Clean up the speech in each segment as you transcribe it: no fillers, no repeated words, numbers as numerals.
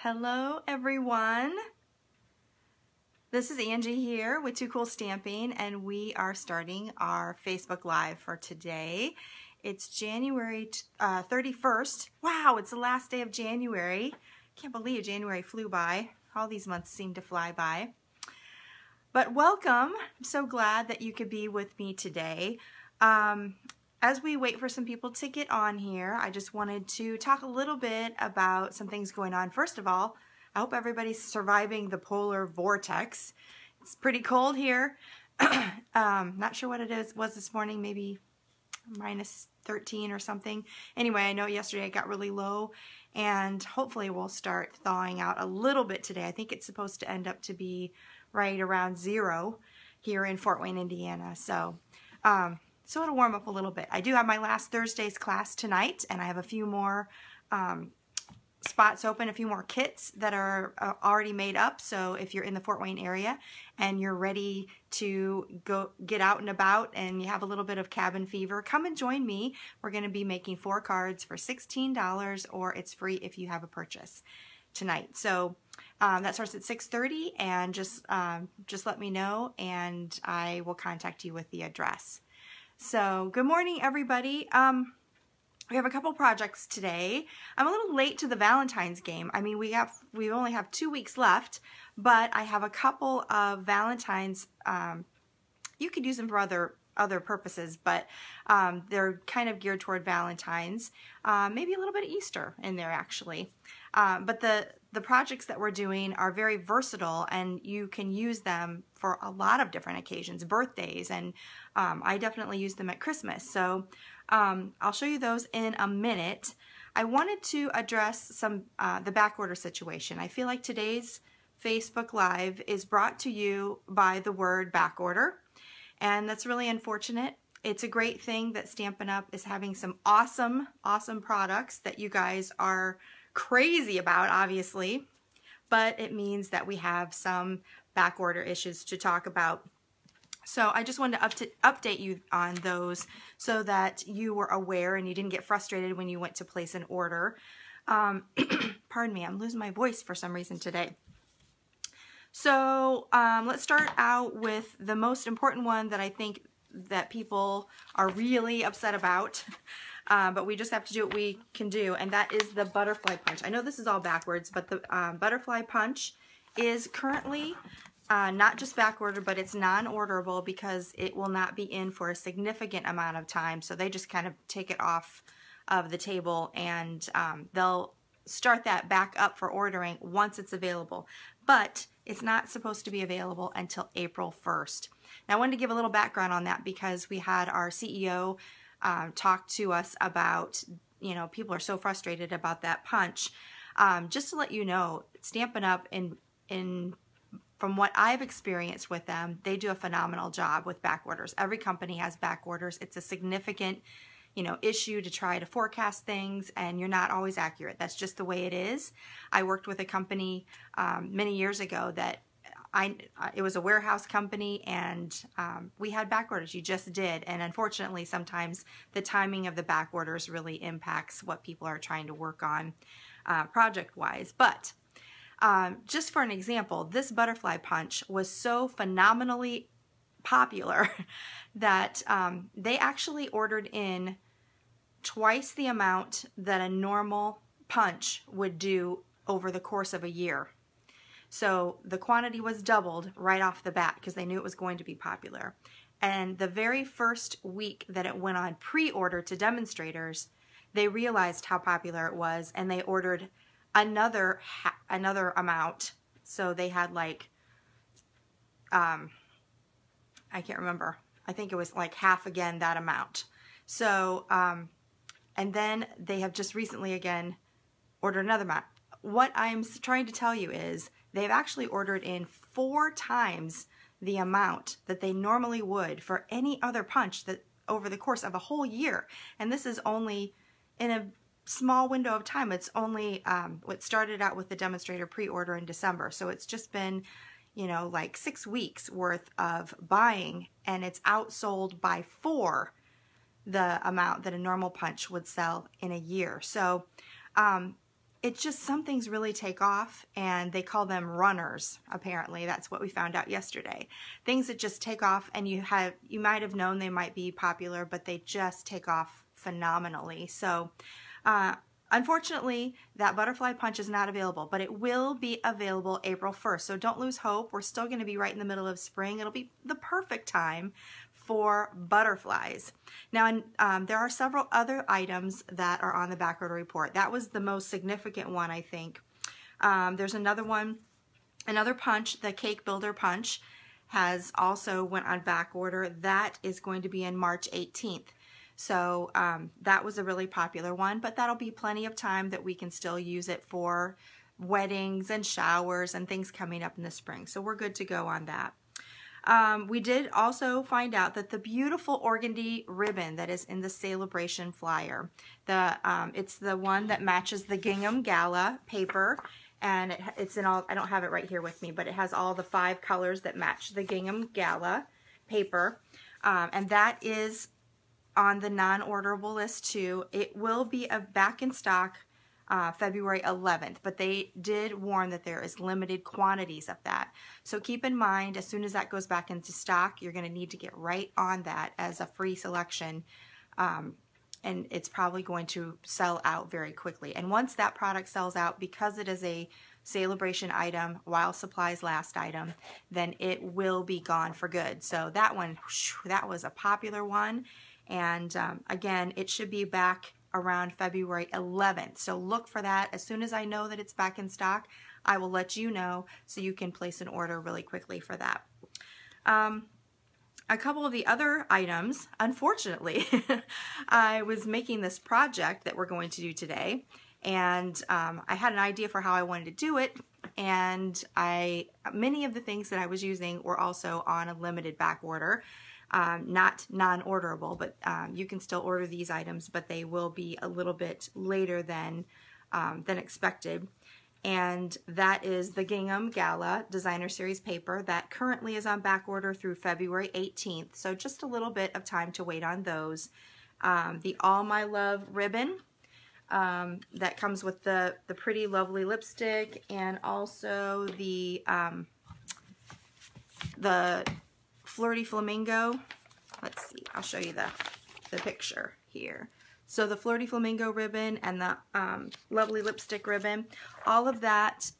Hello everyone. This is Angie here with Too Cool Stamping, and we are starting our Facebook Live for today. It's January 31st. Wow, it's the last day of January. Can't believe January flew by. All these months seem to fly by. But welcome. I'm so glad that you could be with me today. As we wait for some people to get on here, I just wanted to talk a little bit about some things going on. First of all, I hope everybody's surviving the polar vortex. It's pretty cold here. Not sure what it was this morning, maybe minus 13 or something. Anyway, I know yesterday it got really low, and hopefully we'll start thawing out a little bit today. I think it's supposed to end up to be right around 0 here in Fort Wayne, Indiana. So it'll warm up a little bit. I do have my last Thursday's class tonight, and I have a few more spots open, a few more kits that are already made up. So if you're in the Fort Wayne area and you're ready to go get out and about and you have a little bit of cabin fever, come and join me. We're going to be making 4 cards for $16, or it's free if you have a purchase tonight. So that starts at 6:30, and just let me know and I will contact you with the address. So good morning, everybody. We have a couple projects today. I'm a little late to the Valentine's game. I mean, we only have 2 weeks left, but I have a couple of Valentine's. You could use them for other purposes, but they're kind of geared toward Valentine's. Maybe a little bit of Easter in there, actually. But the projects that we're doing are very versatile, and you can use them for a lot of different occasions, birthdays, and I definitely use them at Christmas. So I'll show you those in a minute. I wanted to address the back order situation. I feel like today's Facebook Live is brought to you by the word back order, and that's really unfortunate. It's a great thing that Stampin' Up! Is having some awesome products that you guys are crazy about, obviously, but it means that we have some back order issues to talk about. So I just wanted to update you on those so that you were aware and you didn't get frustrated when you went to place an order. Pardon me, I'm losing my voice for some reason today. So let's start out with the most important one that I think that people are really upset about. But we just have to do what we can do, and that is the butterfly punch. I know this is all backwards, but the butterfly punch is currently not just back order, but it's non-orderable because it will not be in for a significant amount of time. So they just kind of take it off of the table, and they'll start that back up for ordering once it's available. But it's not supposed to be available until April 1st. Now I wanted to give a little background on that because we had our CEO talk to us about, people are so frustrated about that punch. Just to let you know, Stampin' Up! From what I've experienced with them, they do a phenomenal job with back orders. Every company has back orders. It's a significant, issue to try to forecast things, and you're not always accurate. That's just the way it is. I worked with a company many years ago that it was a warehouse company, and we had back orders. You just did. And unfortunately, sometimes the timing of the back orders really impacts what people are trying to work on project-wise. But just for an example, this butterfly punch was so phenomenally popular that they actually ordered in twice the amount that a normal punch would do over the course of a year. So the quantity was doubled right off the bat because they knew it was going to be popular. And the very first week that it went on pre-order to demonstrators, they realized how popular it was, and they ordered another amount. So they had like, I can't remember. I think it was like half again that amount. So, and then they have just recently again ordered another amount. What I'm trying to tell you is they've actually ordered in 4 times the amount that they normally would for any other punch that over the course of a whole year. And this is only in a small window of time. It's only what started out with the demonstrator pre-order in December. So it's just been, like 6 weeks worth of buying, and it's outsold by 4 the amount that a normal punch would sell in a year. So it's just some things really take off, and they call them runners. Apparently, that's what we found out yesterday. Things that just take off, and you might have known they might be popular, but they just take off phenomenally. So unfortunately, that butterfly punch is not available, but it will be available April 1st. So don't lose hope. We're still going to be right in the middle of spring. It'll be the perfect time for butterflies. Now, there are several other items that are on the back order report. That was the most significant one, I think. There's another one, another punch, the Cake Builder punch, has also went on back order. That is going to be in March 18th. So that was a really popular one, but that'll be plenty of time that we can still use it for weddings and showers and things coming up in the spring. So we're good to go on that. We did also find out that the beautiful organdy ribbon that is in the Celebration flyer, it's the one that matches the Gingham Gala paper, and it's in all, I don't have it right here with me, but it has all the 5 colors that match the Gingham Gala paper, and that is on the non-orderable list too. It will be back in stock February 11th, but they did warn that there is limited quantities of that. So keep in mind, as soon as that goes back into stock, you're going to need to get right on that as a free selection, and it's probably going to sell out very quickly. And once that product sells out, because it is a Celebration item, while supplies last item, then it will be gone for good. So that one, that was a popular one, and again, it should be back around February 11th. So look for that. As soon as I know that it's back in stock, I will let you know so you can place an order really quickly for that. A couple of the other items, unfortunately, I was making this project that we're going to do today, and I had an idea for how I wanted to do it, and many of the things that I was using were also on a limited back order. Not non-orderable, but you can still order these items, but they will be a little bit later than expected. And that is the Gingham Gala Designer Series paper that currently is on back order through February 18th. So just a little bit of time to wait on those. The All My Love ribbon that comes with the pretty lovely lipstick, and also the Flirty Flamingo. Let's see, I'll show you the picture here. So the Flirty Flamingo ribbon and the lovely lipstick ribbon, all of that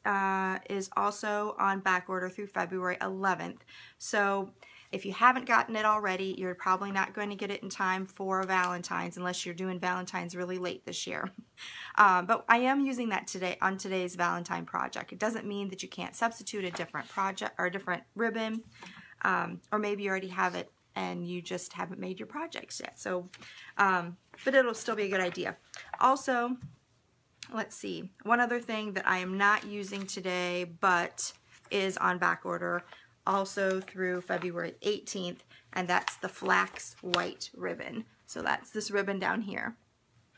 is also on back order through February 11th. So if you haven't gotten it already, you're probably not going to get it in time for Valentine's unless you're doing Valentine's really late this year. But I am using that today on today's Valentine project. It doesn't mean that you can't substitute a different project or a different ribbon. Or maybe you already have it and you just haven't made your projects yet. So, but it'll still be a good idea. Also, let's see, one other thing that I am not using today, but is on back order also through February 18th, and that's the Flax White ribbon. So that's this ribbon down here.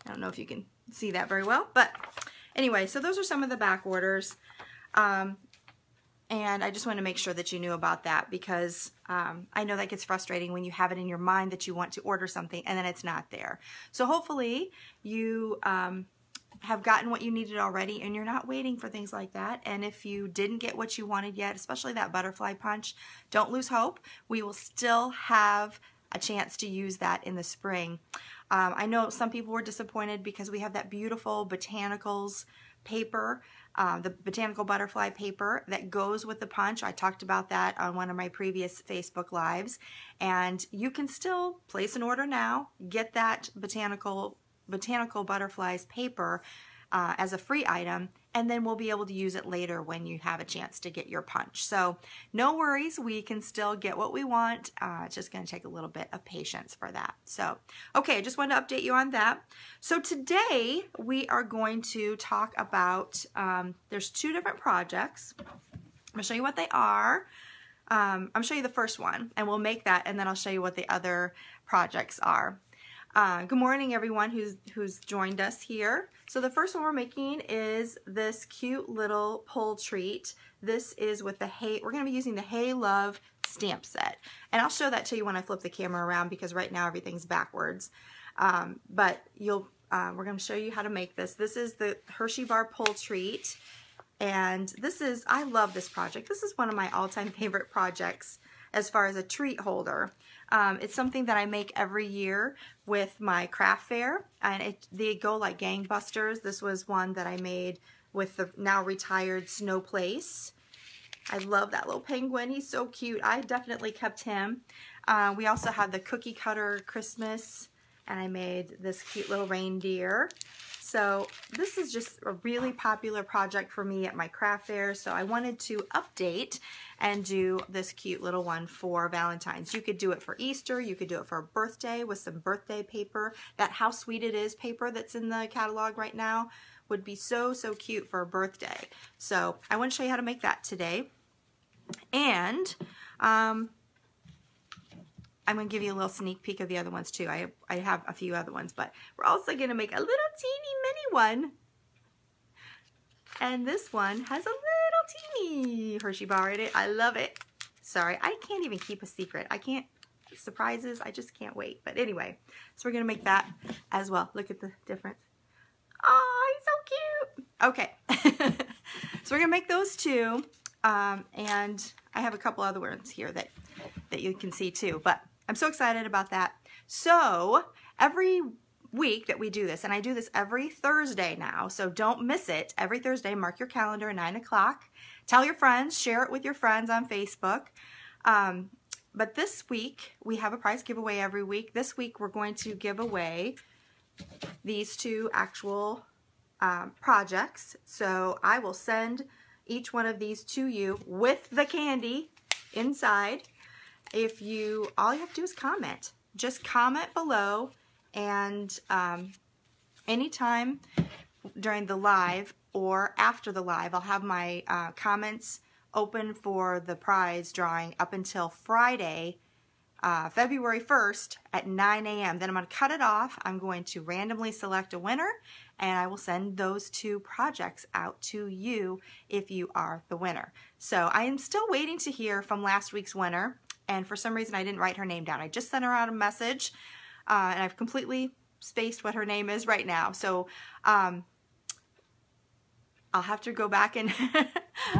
I don't know if you can see that very well, but anyway, so those are some of the back orders. And I just want to make sure that you knew about that, because I know that gets frustrating when you have it in your mind that you want to order something and then it's not there. So hopefully you have gotten what you needed already and you're not waiting for things like that. And if you didn't get what you wanted yet, especially that butterfly punch, don't lose hope. We will still have a chance to use that in the spring. I know some people were disappointed because we have that beautiful botanicals paper, the botanical butterfly paper that goes with the punch. I talked about that on one of my previous Facebook Lives, and you can still place an order now, get that botanical butterflies paper as a free item, and then we'll be able to use it later when you have a chance to get your punch. So no worries, we can still get what we want. It's just going to take a little bit of patience for that. So, okay, I just wanted to update you on that. So today we are going to talk about, there's 2 different projects. I'm going to show you what they are. I'm going to show you the first one, and we'll make that, and then I'll show you what the other projects are. Good morning, everyone who's joined us here. So the first one we're making is this cute little pull treat. This is with the Hey, we're going to be using the Hey Love stamp set. And I'll show that to you when I flip the camera around, because right now everything's backwards. But we're going to show you how to make this. This is the Hershey Bar Pull Treat. And this is, I love this project. This is one of my all-time favorite projects as far as a treat holder. It's something that I make every year with my craft fair, and they go like gangbusters. This was one that I made with the now retired Snow Place. I love that little penguin. He's so cute. I definitely kept him. We also have the cookie cutter Christmas, and I made this cute little reindeer. So this is just a really popular project for me at my craft fair, so I wanted to update and do this cute little one for Valentine's. You could do it for Easter, you could do it for a birthday with some birthday paper. That How Sweet It Is paper that's in the catalog right now would be so, so cute for a birthday. So I want to show you how to make that today. And I'm going to give you a little sneak peek of the other ones too. I have a few other ones, but we're also going to make a little teeny mini one. And this one has a little teeny Hershey bar in it. I love it. Sorry, I can't even keep a secret. I can't, surprises, I just can't wait. But anyway, so we're going to make that as well. Look at the difference. Oh, he's so cute. Okay. So we're going to make those two. And I have a couple other ones here that you can see too, but I'm so excited about that. So every week that we do this, and I do this every Thursday now, so don't miss it. Every Thursday, mark your calendar at 9 o'clock. Tell your friends, share it with your friends on Facebook. But this week, we have a prize giveaway every week. This week, we're going to give away these two actual projects. So I will send each one of these to you with the candy inside. If you, all you have to do is comment. Just comment below, and anytime during the live or after the live, I'll have my comments open for the prize drawing up until Friday, February 1st at 9 a.m. Then I'm going to cut it off. I'm going to randomly select a winner, and I will send those two projects out to you if you are the winner. So I am still waiting to hear from last week's winner, and for some reason I didn't write her name down. I just sent her out a message, and I've completely spaced what her name is right now. So I'll have to go back and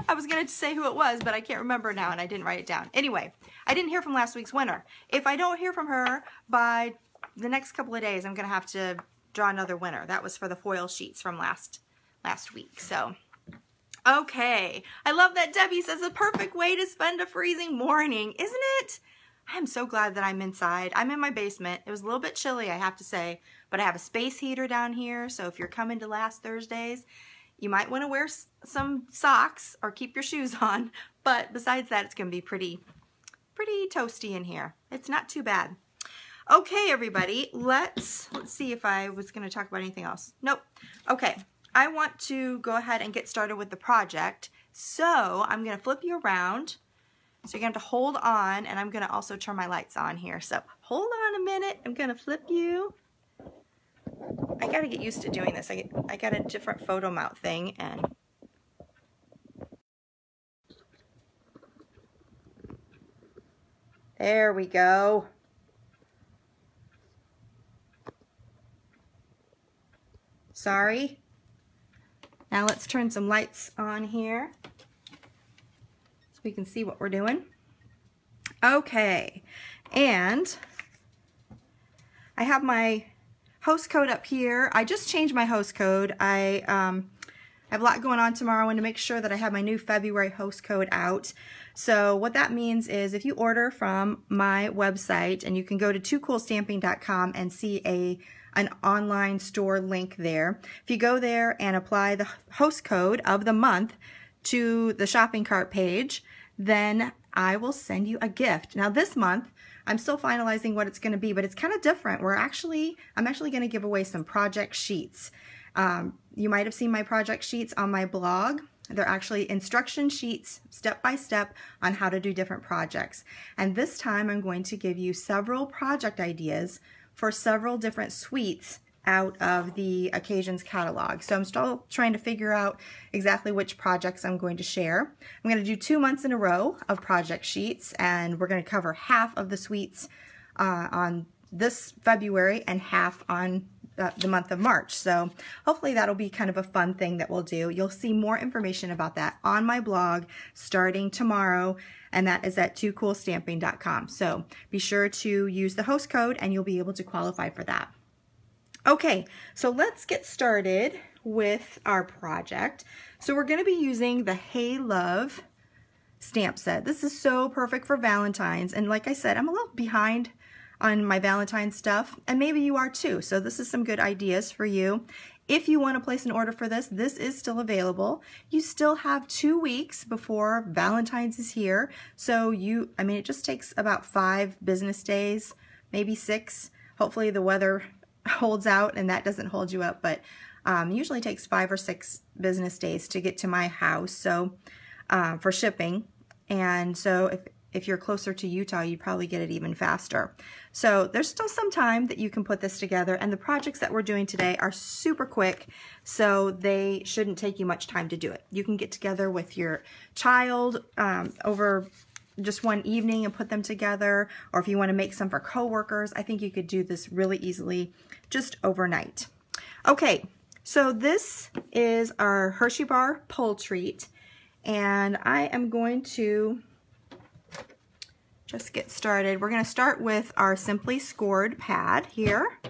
I was going to say who it was, but I can't remember now, and I didn't write it down. Anyway, I didn't hear from last week's winner. If I don't hear from her by the next couple of days, I'm going to have to draw another winner. That was for the foil sheets from last week. So, okay. I love that Debbie says a perfect way to spend a freezing morning, isn't it? I'm so glad that I'm inside. I'm in my basement. It was a little bit chilly, I have to say, but I have a space heater down here, so if you're coming to last Thursdays, you might want to wear some socks or keep your shoes on, but besides that, it's going to be pretty toasty in here. It's not too bad. Okay, everybody, let's see if I was going to talk about anything else. Nope. Okay, I want to go ahead and get started with the project. So I'm going to flip you around. So you're going to have to hold on, and I'm going to also turn my lights on here. So hold on a minute. I'm going to flip you. I got to get used to doing this. I got a different photo mount thing, and there we go. Sorry. Now let's turn some lights on here so we can see what we're doing. Okay, and I have my host code up here. I just changed my host code. I have a lot going on tomorrow. I want to make sure that I have my new February host code out. So what that means is if you order from my website, and you can go to toocoolstamping.com and see an online store link there. If you go there and apply the host code of the month to the shopping cart page, then I will send you a gift. Now this month, I'm still finalizing what it's going to be, but it's kind of different. I'm actually going to give away some project sheets. You might have seen my project sheets on my blog. They're actually instruction sheets, step by step, on how to do different projects. And this time I'm going to give you several project ideas for several different suites out of the Occasions catalog. So I'm still trying to figure out exactly which projects I'm going to share. I'm going to do 2 months in a row of project sheets, and we're going to cover half of the suites on this February and half on the month of March. So hopefully that'll be kind of a fun thing that we'll do. You'll see more information about that on my blog starting tomorrow, and that is at toocoolstamping.com. So be sure to use the host code and you'll be able to qualify for that. Okay, so let's get started with our project. So we're going to be using the Hey Love stamp set. This is so perfect for Valentine's, and like I said, I'm a little behind on my Valentine's stuff, and maybe you are too. So this is some good ideas for you. If you want to place an order for this, this is still available. You still have 2 weeks before Valentine's is here. So it just takes about 5 business days, maybe 6. Hopefully the weather holds out and that doesn't hold you up, but usually takes 5 or 6 business days to get to my house, so for shipping. And so if you're closer to Utah, you probably get it even faster. So there's still some time that you can put this together, and the projects that we're doing today are super quick, so they shouldn't take you much time to do it. You can get together with your child over just one evening and put them together, or if you want to make some for coworkers, I think you could do this really easily just overnight. Okay, so this is our Hershey Bar Pull Treat, and I am going to just get started. We're going to start with our Simply Scored pad here.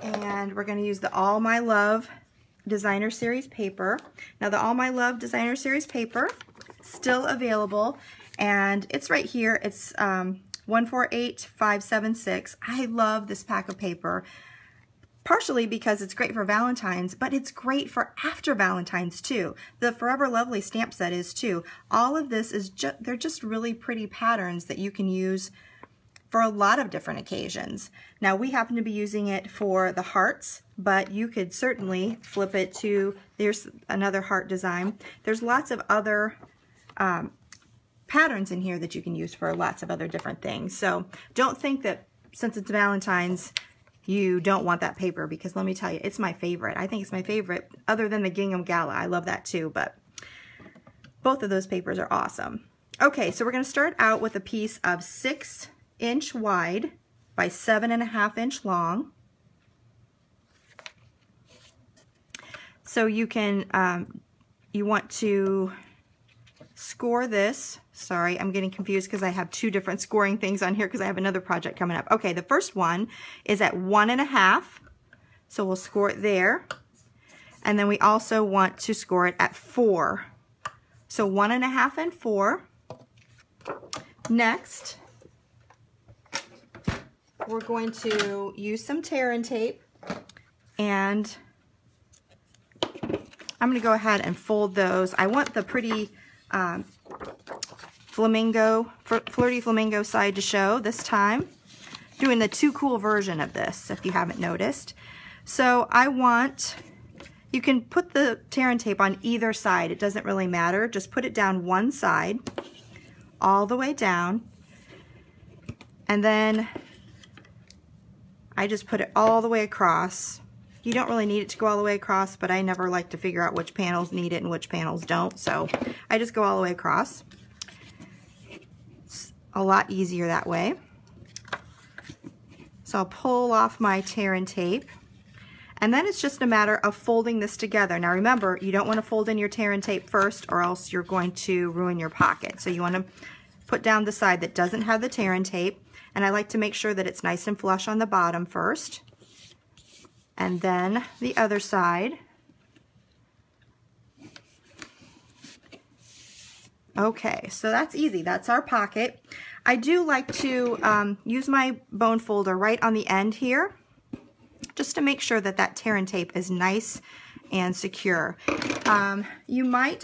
And we're going to use the All My Love Designer Series paper. Now the All My Love Designer Series paper, still available, and it's right here. It's 148576. I love this pack of paper, partially because it's great for Valentine's, but it's great for after Valentine's too. The Forever Lovely stamp set is too. All of this is they're just really pretty patterns that you can use for a lot of different occasions. Now we happen to be using it for the hearts, but you could certainly flip it to, there's another heart design. There's lots of other patterns in here that you can use for lots of other different things. So don't think that since it's Valentine's, you don't want that paper, because let me tell you, it's my favorite. I think it's my favorite, other than the Gingham Gala. I love that too, but both of those papers are awesome. Okay, so we're going to start out with a piece of 6-inch wide by 7.5-inch long. So you can, you want to score this. Sorry, I'm getting confused because I have 2 different scoring things on here because I have another project coming up. Okay, the first one is at 1.5, so we'll score it there. And then we also want to score it at 4. So 1.5 and 4. Next, we're going to use some tear and tape, and I'm going to go ahead and fold those. I want the pretty flirty flamingo side to show this time. Doing the Too Cool version of this, if you haven't noticed. So you can put the tear and tape on either side. It doesn't really matter. Just put it down one side, all the way down. And then I just put it all the way across. You don't really need it to go all the way across, but I never like to figure out which panels need it and which panels don't, so I just go all the way across. It's a lot easier that way. So I'll pull off my tear and tape, and then it's just a matter of folding this together. Now remember, you don't want to fold in your tear and tape first, or else you're going to ruin your pocket. So you want to put down the side that doesn't have the tear and tape, and I like to make sure that it's nice and flush on the bottom first. And then the other side. Okay, so that's easy. That's our pocket. I do like to use my bone folder right on the end here, just to make sure that that tear and tape is nice and secure. A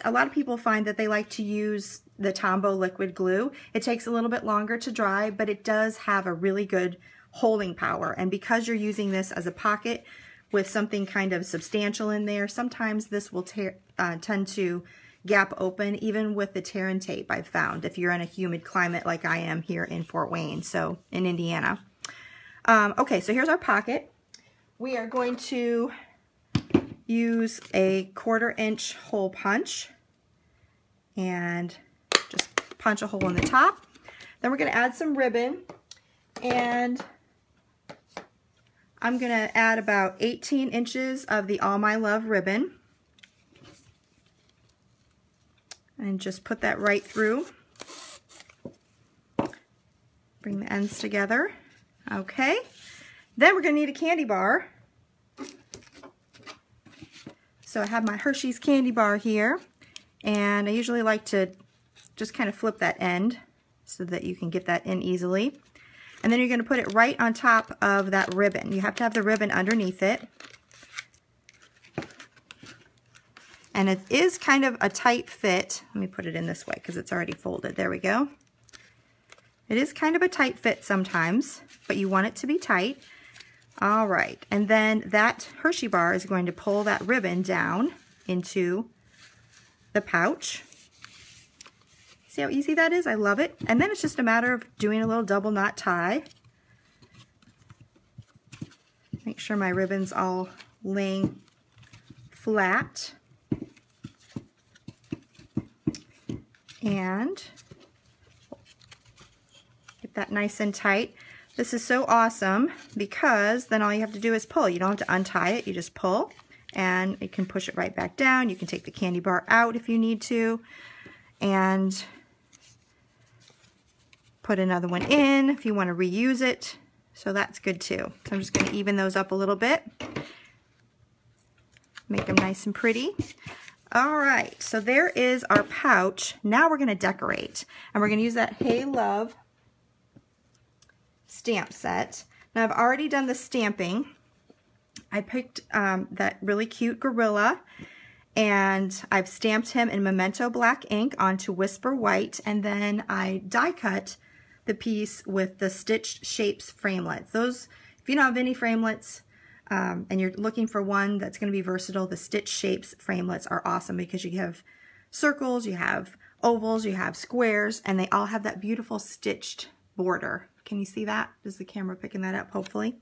lot of people find that they like to use the Tombow liquid glue. It takes a little bit longer to dry, but it does have a really good holding power. And because you're using this as a pocket with something kind of substantial in there, sometimes this will tend to gap open, even with the tear and tape, I've found, if you're in a humid climate like I am here in Fort Wayne, so in Indiana. Okay, so here's our pocket. We are going to use a 1/4-inch hole punch and just punch a hole in the top. Then we're going to add some ribbon, And I'm going to add about 18 inches of the All My Love ribbon. And just put that right through. Bring the ends together. Okay. Then we're going to need a candy bar. So I have my Hershey's candy bar here, and I usually like to just kind of flip that end so that you can get that in easily. And then you're going to put it right on top of that ribbon. You have to have the ribbon underneath it. And it is kind of a tight fit. Let me put it in this way because it's already folded. There we go. It is kind of a tight fit sometimes, but you want it to be tight. All right, and then that Hershey bar is going to pull that ribbon down into the pouch. See how easy that is? I love it. And then it's just a matter of doing a little double knot tie. Make sure my ribbon's all laying flat. And get that nice and tight. This is so awesome because then all you have to do is pull. You don't have to untie it, you just pull and you can push it right back down. You can take the candy bar out if you need to and put another one in if you want to reuse it. So that's good too. So I'm just going to even those up a little bit. Make them nice and pretty. All right, so there is our pouch. Now we're going to decorate and we're going to use that Hey Love stamp set. Now I've already done the stamping. I picked that really cute gorilla and I've stamped him in Memento black ink onto Whisper white, and then I die cut the piece with the Stitched Shapes framelits. Those, if you don't have any framelits and you're looking for one that's going to be versatile, the Stitched Shapes framelits are awesome because you have circles, you have ovals, you have squares, and they all have that beautiful stitched border. Can you see that? Is the camera picking that up, hopefully?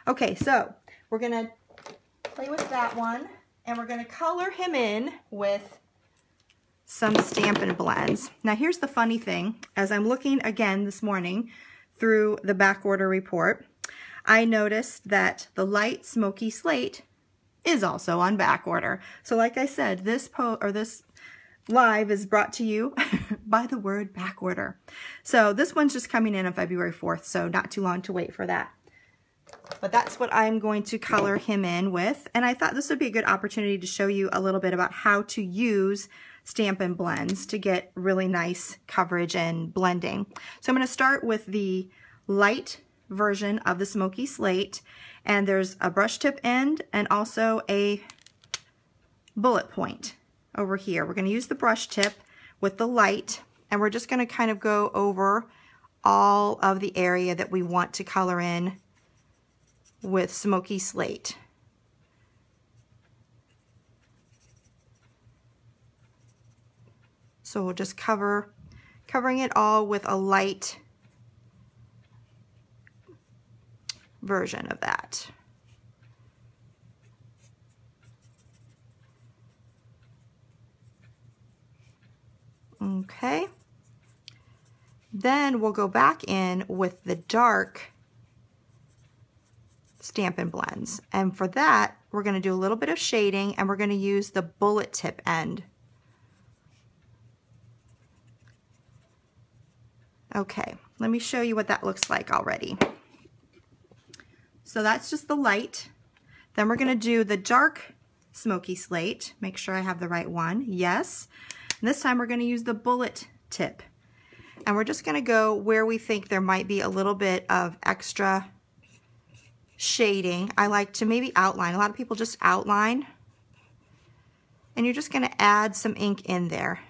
Okay, so we're going to play with that one, and we're going to color him in with some Stampin' Blends. Now, here's the funny thing. As I'm looking again this morning through the back order report, I noticed that the light smoky slate is also on back order. So like I said, this live is brought to you by the word back order. So this one's just coming in on February 4th, so not too long to wait for that. But that's what I'm going to color him in with. And I thought this would be a good opportunity to show you a little bit about how to use Stampin' Blends to get really nice coverage and blending. So I'm going to start with the light version of the smoky slate. And there's a brush tip end and also a bullet point over here. We're going to use the brush tip with the light, and we're just going to kind of go over all of the area that we want to color in with smoky slate. So we'll just covering it all with a light version of that. Okay, then we'll go back in with the dark Stampin' Blends, and for that we're going to do a little bit of shading, and we're going to use the bullet tip end. Okay, let me show you what that looks like already. So that's just the light. Then we're going to do the dark smoky slate. Make sure I have the right one. Yes. And this time we're going to use the bullet tip. And we're just going to go where we think there might be a little bit of extra shading. I like to maybe outline. A lot of people just outline. And you're just going to add some ink in there.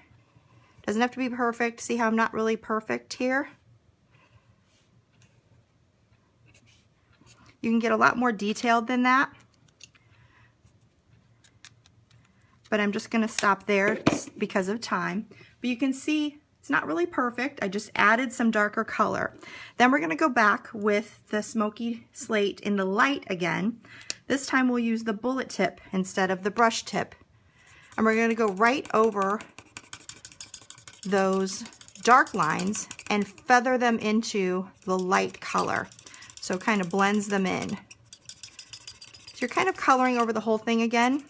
Doesn't have to be perfect. See how I'm not really perfect here? You can get a lot more detailed than that. But I'm just going to stop there because of time. But you can see it's not really perfect. I just added some darker color. Then we're going to go back with the smoky slate in the light again. This time we'll use the bullet tip instead of the brush tip. And we're going to go right over those dark lines and feather them into the light color. So it kind of blends them in. So you're kind of coloring over the whole thing again.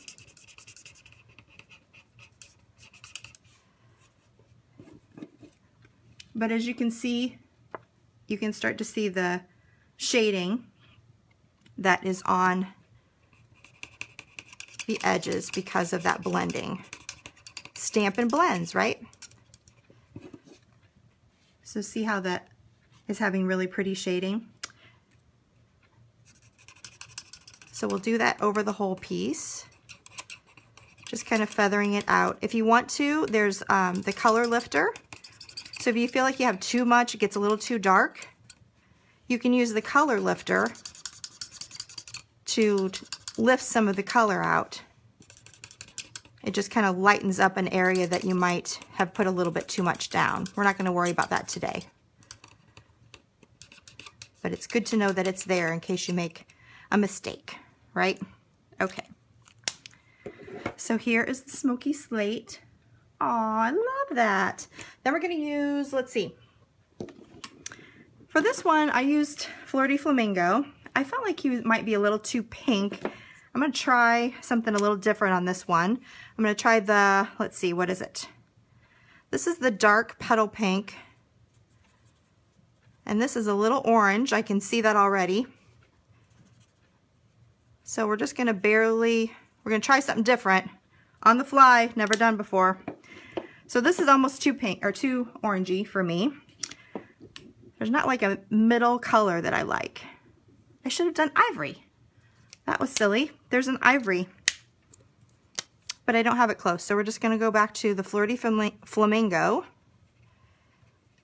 But as you can see, you can start to see the shading that is on the edges because of that blending. Stampin' Blends, right? So see how that is having really pretty shading? So we'll do that over the whole piece. Just kind of feathering it out. If you want to, there's the color lifter. So if you feel like you have too much, it gets a little too dark, you can use the color lifter to lift some of the color out. It just kind of lightens up an area that you might have put a little bit too much down. We're not going to worry about that today. But it's good to know that it's there in case you make a mistake, right? Okay. So here is the smoky slate. Aw, I love that. Then we're going to use, let's see. For this one, I used Flirty Flamingo. I felt like he might be a little too pink. I'm going to try something a little different on this one. I'm going to try the, let's see, what is it? This is the dark petal pink. And this is a little orange. I can see that already. So we're just going to we're going to try something different. On the fly, never done before. So this is almost too pink, or too orangey for me. There's not like a middle color that I like. I should have done ivory. That was silly. There's an ivory, but I don't have it close. So we're just gonna go back to the Flirty Flamingo.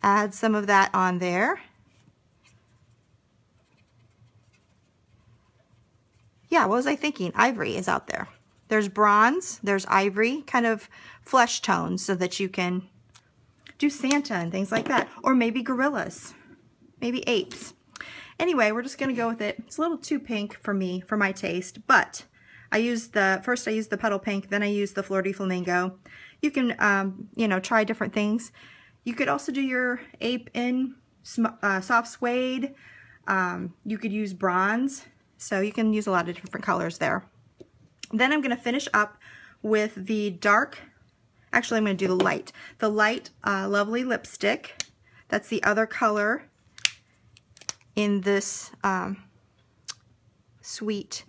Add some of that on there. Yeah, what was I thinking? Ivory is out there. There's bronze, there's ivory, kind of flesh tones so that you can do Santa and things like that. Or maybe gorillas, maybe apes. Anyway, we're just gonna go with it. It's a little too pink for me, for my taste, but first I used the petal pink, then I used the Flirty Flamingo. You can, you know, try different things. You could also do your ape in soft suede. You could use bronze, so you can use a lot of different colors there. Then I'm going to finish up with the dark, actually I'm going to do the light Lovely Lipstick. That's the other color in this suite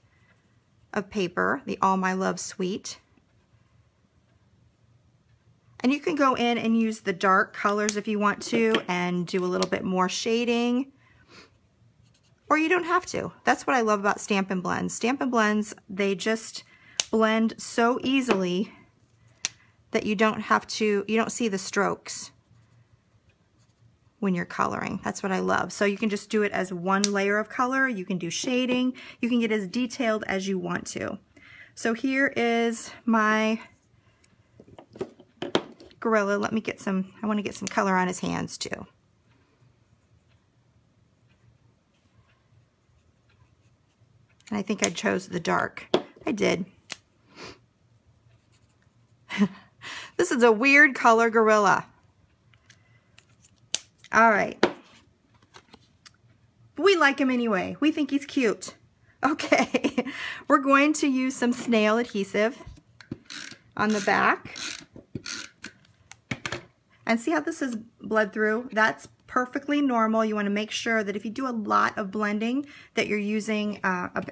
of paper, the All My Love suite. And you can go in and use the dark colors if you want to and do a little bit more shading. Or you don't have to. That's what I love about Stampin' Blends. Stampin' Blends, they just blend so easily that you don't see the strokes when you're coloring. That's what I love. So you can just do it as one layer of color. You can do shading. You can get as detailed as you want to. So here is my gorilla. Let me get some, I want to get some color on his hands too. And I think I chose the dark. I did. This is a weird color gorilla. All right. We like him anyway. We think he's cute. Okay. We're going to use some snail adhesive on the back. And see how this is bled through? That's perfectly normal. You want to make sure that if you do a lot of blending that you're using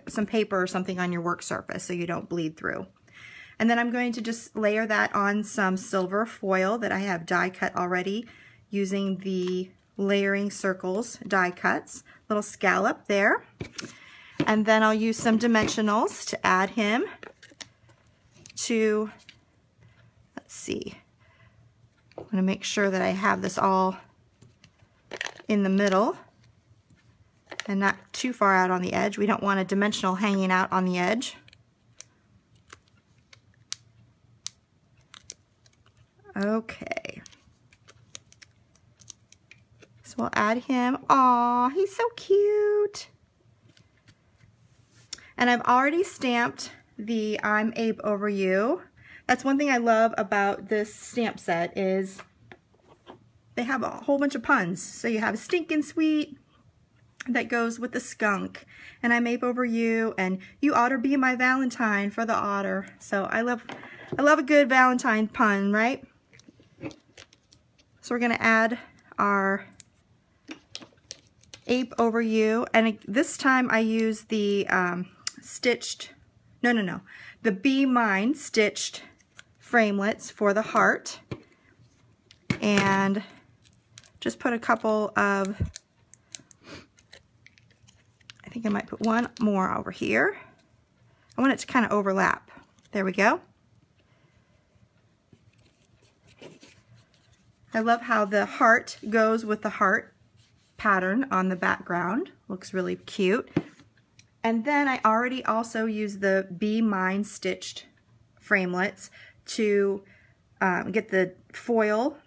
some paper or something on your work surface so you don't bleed through. And then I'm going to just layer that on some silver foil that I have die cut already using the Layering Circles die cuts. Little scallop there. And then I'll use some dimensionals to add him to, let's see, I'm going to make sure that I have this all in the middle and not too far out on the edge. We don't want a dimensional hanging out on the edge. Okay. So we'll add him. Aw, he's so cute. And I've already stamped the I'm Abe Over You. That's one thing I love about this stamp set is they have a whole bunch of puns. So you have stinking sweet, that goes with the skunk, and I mape over you, and you oughter be my Valentine for the otter. So I love a good Valentine pun, right? So we're gonna add our ape over you, and this time I use the the Be Mine stitched framelits for the heart, and just put a couple of, I think I might put one more over here. I want it to kind of overlap. There we go. I love how the heart goes with the heart pattern on the background. Looks really cute. And then I already also used the Be Mine stitched framelits to get the foil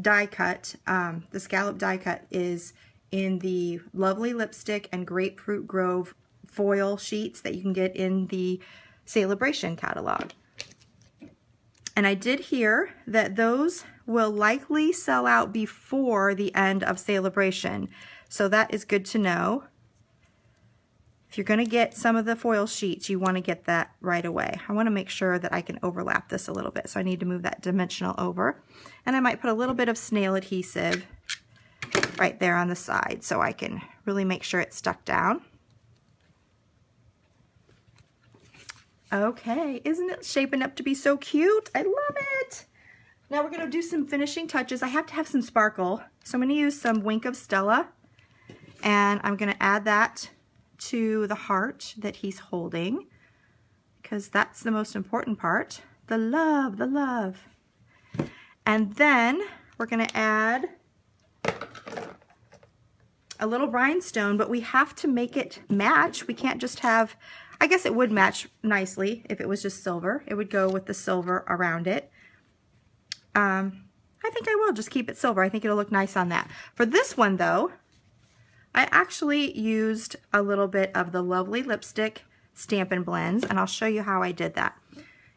die cut. The scallop die cut is in the Lovely Lipstick and Grapefruit Grove foil sheets that you can get in the Celebration catalog. And I did hear that those will likely sell out before the end of Celebration, so that is good to know. If you're going to get some of the foil sheets, you want to get that right away. I want to make sure that I can overlap this a little bit, so I need to move that dimensional over. And I might put a little bit of snail adhesive right there on the side so I can really make sure it's stuck down. Okay, isn't it shaping up to be so cute? I love it. Now we're going to do some finishing touches. I have to have some sparkle, so I'm going to use some Wink of Stella, and I'm going to add that to the heart that he's holding, because that's the most important part. The love, the love. And then we're going to add a little rhinestone, but we have to make it match. We can't just have, I guess it would match nicely if it was just silver. It would go with the silver around it. I think I will just keep it silver. I think it'll look nice on that. For this one though, I actually used a little bit of the Lovely Lipstick Stampin' Blends, and I'll show you how I did that.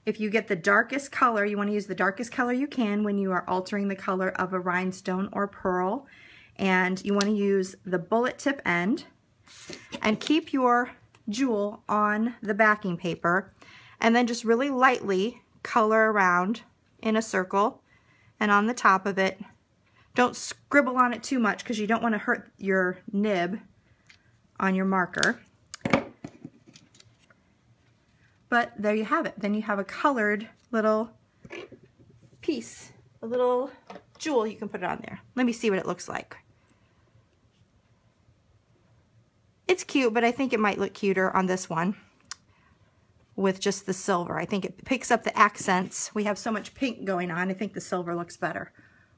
If you get the darkest color, you want to use the darkest color you can when you are altering the color of a rhinestone or pearl, and you want to use the bullet tip end, and keep your jewel on the backing paper, and then just really lightly color around in a circle, and on the top of it, don't scribble on it too much because you don't want to hurt your nib on your marker. But there you have it. Then you have a colored little piece, a little jewel you can put it on there. Let me see what it looks like. It's cute, but I think it might look cuter on this one with just the silver. I think it picks up the accents. We have so much pink going on. I think the silver looks better.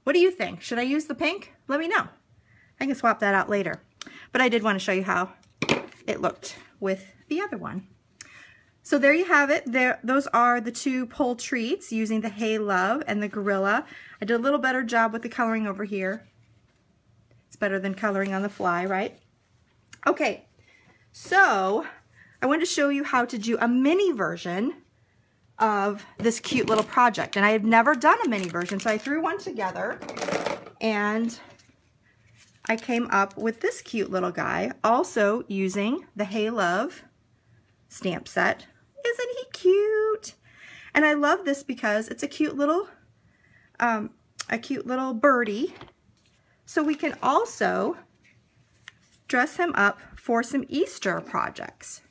What do you think? Should I use the pink? Let me know. I can swap that out later. But I did want to show you how it looked with the other one. So there you have it. Those are the two pull treats using the Hey Love and the Gorilla. I did a little better job with the coloring over here. It's better than coloring on the fly, right? Okay, so I wanted to show you how to do a mini version of this cute little project. And I had never done a mini version, so I threw one together and I came up with this cute little guy, also using the Hey Love stamp set. Isn't he cute? And I love this because it's a cute little birdie. So we can also dress him up for some Easter projects.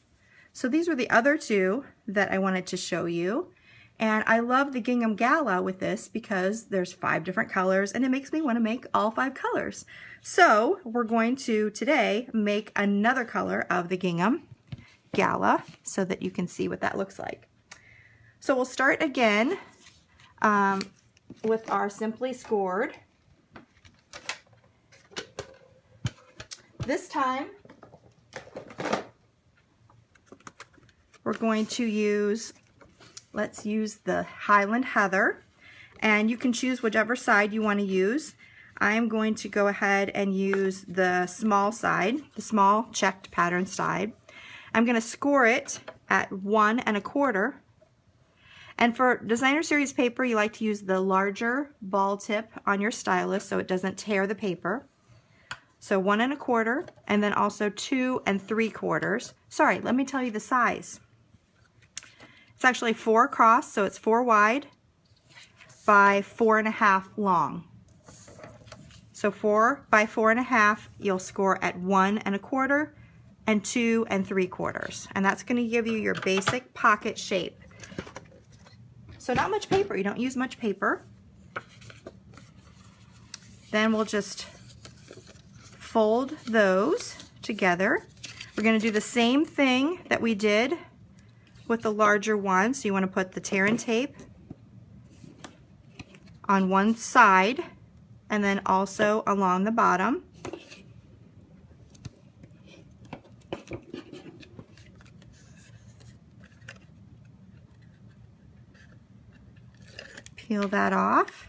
So these were the other two that I wanted to show you. And I love the Gingham Gala with this because there's 5 different colors and it makes me want to make all 5 colors. So we're going to today make another color of the Gingham Gala so that you can see what that looks like. So we'll start again with our Simply Scored. This time we're going to use, let's use the Highland Heather, and you can choose whichever side you want to use. I am going to go ahead and use the small side, the small checked pattern side. I'm going to score it at 1 1/4, And for designer series paper, you like to use the larger ball tip on your stylus so it doesn't tear the paper. So 1 1/4, and then also 2 3/4. Sorry, let me tell you the size. It's actually 4 across, so it's 4 wide by 4 1/2 long. So 4 by 4 1/2, you'll score at 1 1/4 and 2 3/4. And that's going to give you your basic pocket shape. So not much paper, you don't use much paper. Then we'll just fold those together. We're going to do the same thing that we did with the larger one. So you want to put the tear and tape on one side and then also along the bottom. Peel that off.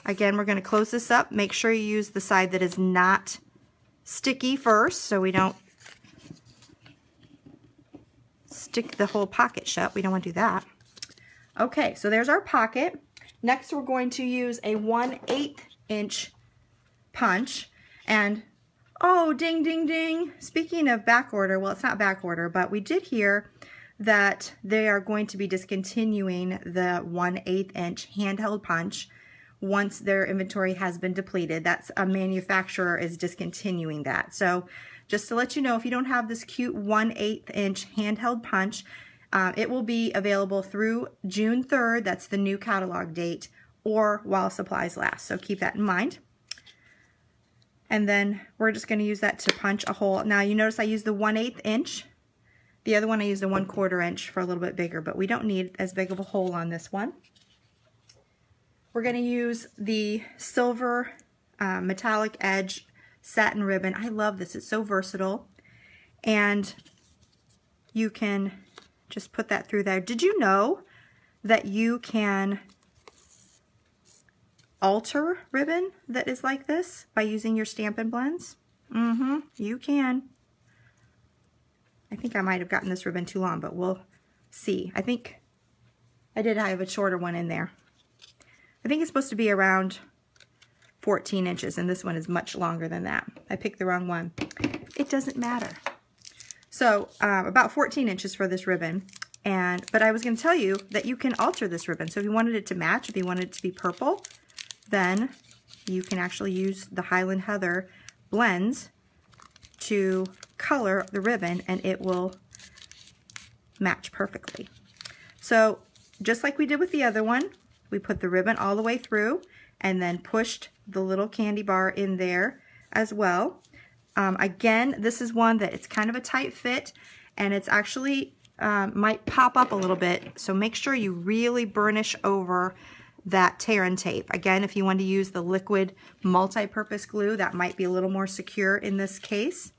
Again, we're going to close this up. Make sure you use the side that is not sticky first so we don't stick the whole pocket shut. We don't want to do that. Okay, so there's our pocket. Next, we're going to use a 1/8 inch punch. And, oh, ding, ding, ding. Speaking of back order, well, it's not back order, but we did hear that they are going to be discontinuing the 1/8 inch handheld punch once their inventory has been depleted. That's a manufacturer is discontinuing that. So just to let you know, if you don't have this cute 1/8 inch handheld punch, it will be available through June 3rd. That's the new catalog date, or while supplies last. So keep that in mind. And then we're just going to use that to punch a hole. Now you notice I used the 1/8 inch. The other one I used a 1/4 inch for a little bit bigger, but we don't need as big of a hole on this one. We're going to use the silver metallic edge satin ribbon. I love this. It's so versatile. And you can just put that through there. Did you know that you can alter ribbon that is like this by using your Stampin' Blends? You can. I think I might have gotten this ribbon too long, but we'll see. I think I have a shorter one in there. I think it's supposed to be around 14 inches, and this one is much longer than that. I picked the wrong one. It doesn't matter. So about 14 inches for this ribbon. But I was going to tell you that you can alter this ribbon. So if you wanted it to match, if you wanted it to be purple, then you can actually use the Highland Heather blends to color the ribbon, and it will match perfectly. So just like we did with the other one, we put the ribbon all the way through and then pushed the little candy bar in there as well. Again, this is one that it's kind of a tight fit, and it's actually might pop up a little bit, so make sure you really burnish over that tear and tape. Again, if you want to use the liquid multi-purpose glue, that might be a little more secure in this case.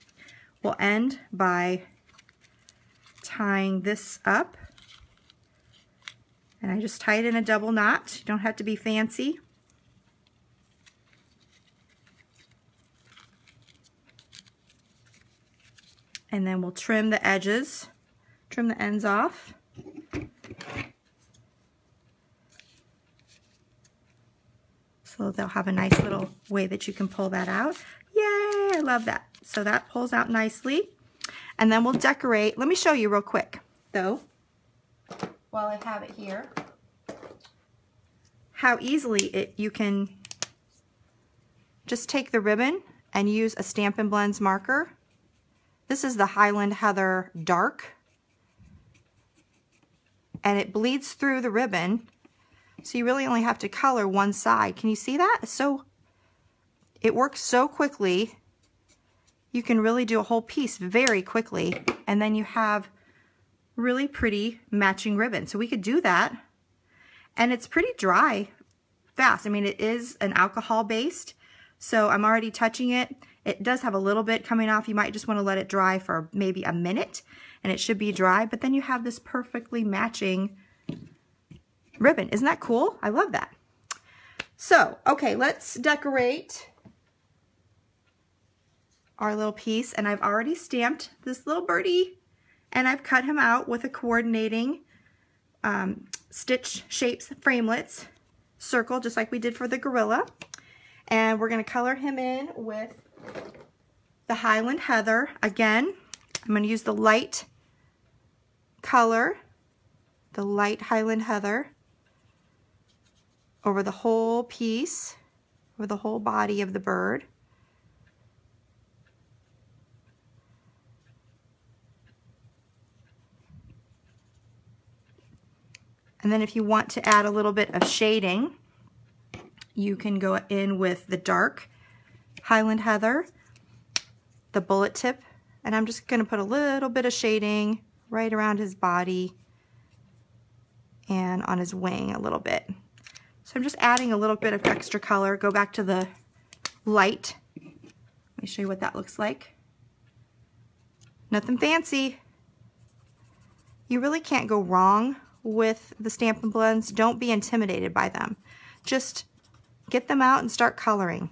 We'll end by tying this up. And I just tie it in a double knot. You don't have to be fancy. And then we'll trim the edges, trim the ends off. So they'll have a nice little way that you can pull that out. Yay, I love that. So that pulls out nicely. And then we'll decorate. Let me show you real quick, though, while I have it here, how easily you can just take the ribbon and use a Stampin' Blends marker. This is the Highland Heather Dark, and it bleeds through the ribbon, so you really only have to color one side. Can you see that? It works so quickly. You can really do a whole piece very quickly, and then you have really pretty matching ribbon. So we could do that, and it's pretty dry fast. I mean, it is an alcohol based, so I'm already touching it. It does have a little bit coming off. You might just want to let it dry for maybe a minute, and it should be dry, but then you have this perfectly matching ribbon. Isn't that cool? I love that. So, okay, let's decorate our little piece, and I've already stamped this little birdie, And I've cut him out with a coordinating stitch shapes framelits circle, just like we did for the gorilla. And we're going to color him in with the Highland Heather. Again, I'm going to use the light color, the light Highland Heather, over the whole piece, over the whole body of the bird. And then if you want to add a little bit of shading, you can go in with the dark Highland Heather, the bullet tip, and I'm just going to put a little bit of shading right around his body and on his wing a little bit. So I'm just adding a little bit of extra color. Go back to the light. Let me show you what that looks like. Nothing fancy. You really can't go wrong with the Stampin' Blends. Don't be intimidated by them. Just get them out and start coloring.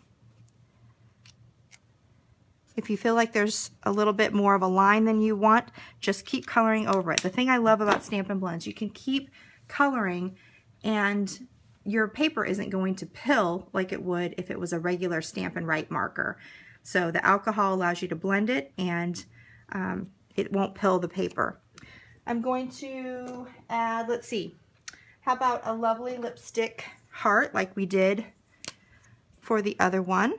If you feel like there's a little bit more of a line than you want, just keep coloring over it. The thing I love about Stampin' Blends, you can keep coloring and your paper isn't going to pill like it would if it was a regular Stampin' Write marker. So the alcohol allows you to blend it and it won't pill the paper. I'm going to add, let's see, how about a lovely lipstick heart like we did for the other one.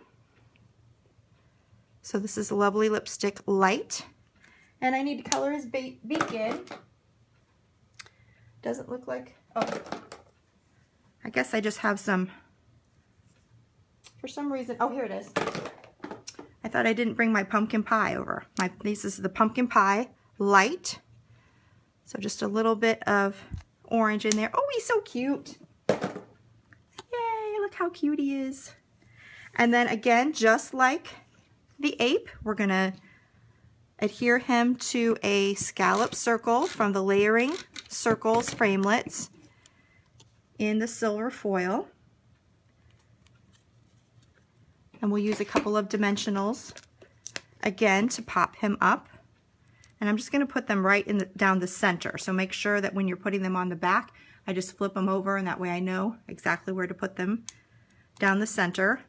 So this is a lovely lipstick light. And I need to color his beak in. Doesn't look like, oh, I guess I just have some, for some reason, oh, here it is. I thought I didn't bring my pumpkin pie over. This is the pumpkin pie light. So just a little bit of orange in there. Oh, he's so cute. Yay, look how cute he is. And then again, just like the ape, we're gonna adhere him to a scallop circle from the Layering Circles framelits in the silver foil. And we'll use a couple of dimensionals again to pop him up. And I'm just going to put them right in down the center. So make sure that when you're putting them on the back, I just flip them over, and that way I know exactly where to put them down the center.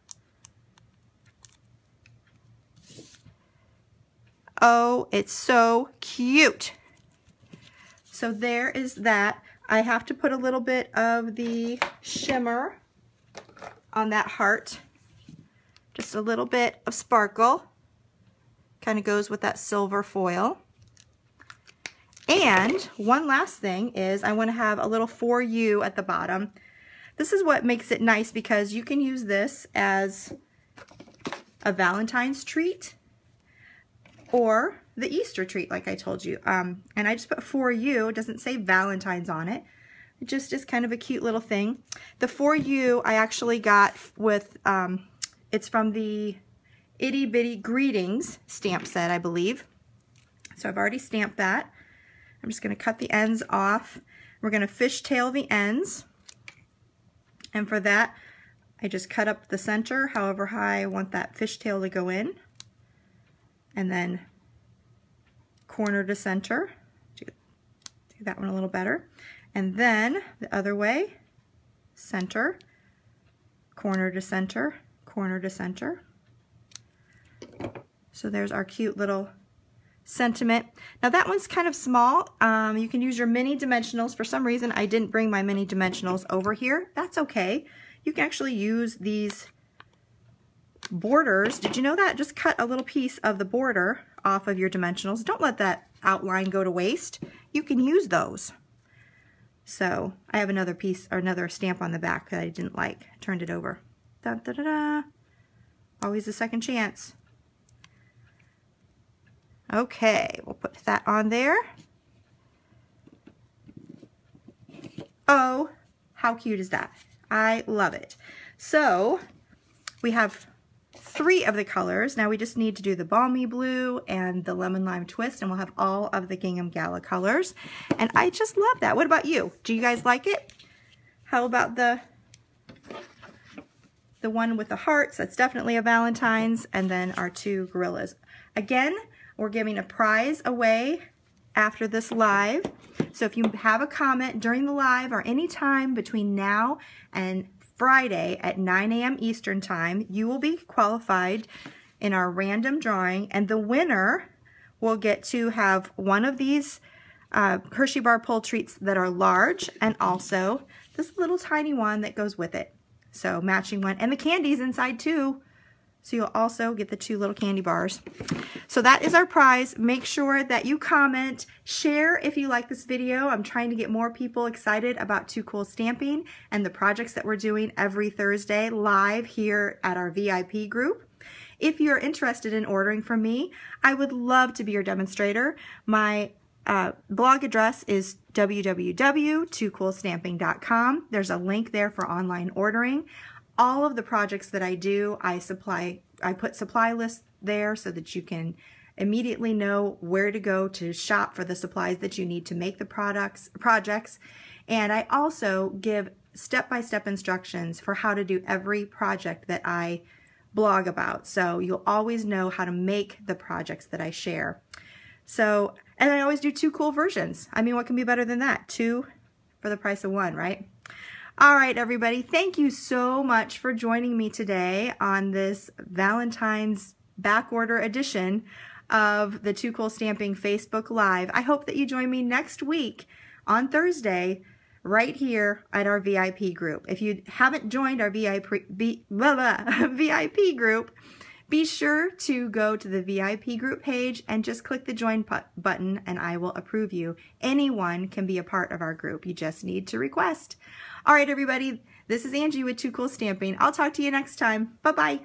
Oh, it's so cute. So there is that. I have to put a little bit of the shimmer on that heart. Just a little bit of sparkle. Kind of goes with that silver foil. And one last thing is I want to have a little For You at the bottom. This is what makes it nice because you can use this as a Valentine's treat or the Easter treat like I told you. And I just put For You. It doesn't say Valentine's on it. It just is kind of a cute little thing. The For You I actually got with, it's from the Itty Bitty Greetings stamp set, I believe. So I've already stamped that. I'm just going to cut the ends off. We're going to fishtail the ends. And for that, I just cut up the center however high I want that fishtail to go in. And then corner to center. Do that one a little better. And then the other way, center, corner to center, corner to center. So there's our cute little sentiment. Now that one's kind of small. You can use your mini dimensionals. For some reason I didn't bring my mini dimensionals over here. That's okay. You can actually use these borders. Did you know that? Just cut a little piece of the border off of your dimensionals. Don't let that outline go to waste. You can use those. So I have another piece or another stamp on the back that I didn't like. Turned it over. Da, da, da, da. Always a second chance. Okay, we'll put that on there. Oh, how cute is that? I love it. So we have 3 of the colors. Now we just need to do the Balmy Blue and the Lemon Lime Twist, and we'll have all of the Gingham Gala colors. And I just love that. What about you? Do you guys like it? How about the one with the hearts? That's definitely a Valentine's. And then our 2 gorillas. Again, we're giving a prize away after this live. So if you have a comment during the live or any time between now and Friday at 9 a.m. Eastern Time, you will be qualified in our random drawing, and the winner will get to have one of these Hershey bar pull treats that are large, and also this little tiny one that goes with it. So matching one, and the candy's inside too. So you'll also get the 2 little candy bars. So that is our prize. Make sure that you comment, share if you like this video. I'm trying to get more people excited about Too Cool Stamping and the projects that we're doing every Thursday live here at our VIP group. If you're interested in ordering from me, I would love to be your demonstrator. My blog address is www.toocoolstamping.com. There's a link there for online ordering. All of the projects that I do, I put supply lists there so that you can immediately know where to go to shop for the supplies that you need to make the projects. And I also give step-by-step instructions for how to do every project that I blog about. So you'll always know how to make the projects that I share. So, and I always do 2 cool versions. I mean, what can be better than that? 2 for the price of 1, right? All right, everybody, thank you so much for joining me today on this Valentine's backorder edition of the Too Cool Stamping Facebook Live. I hope that you join me next week on Thursday right here at our VIP group. If you haven't joined our VIP group, be sure to go to the VIP group page and just click the join button and I will approve you. Anyone can be a part of our group. You just need to request. All right, everybody, this is Angie with Too Cool Stamping. I'll talk to you next time. Bye-bye.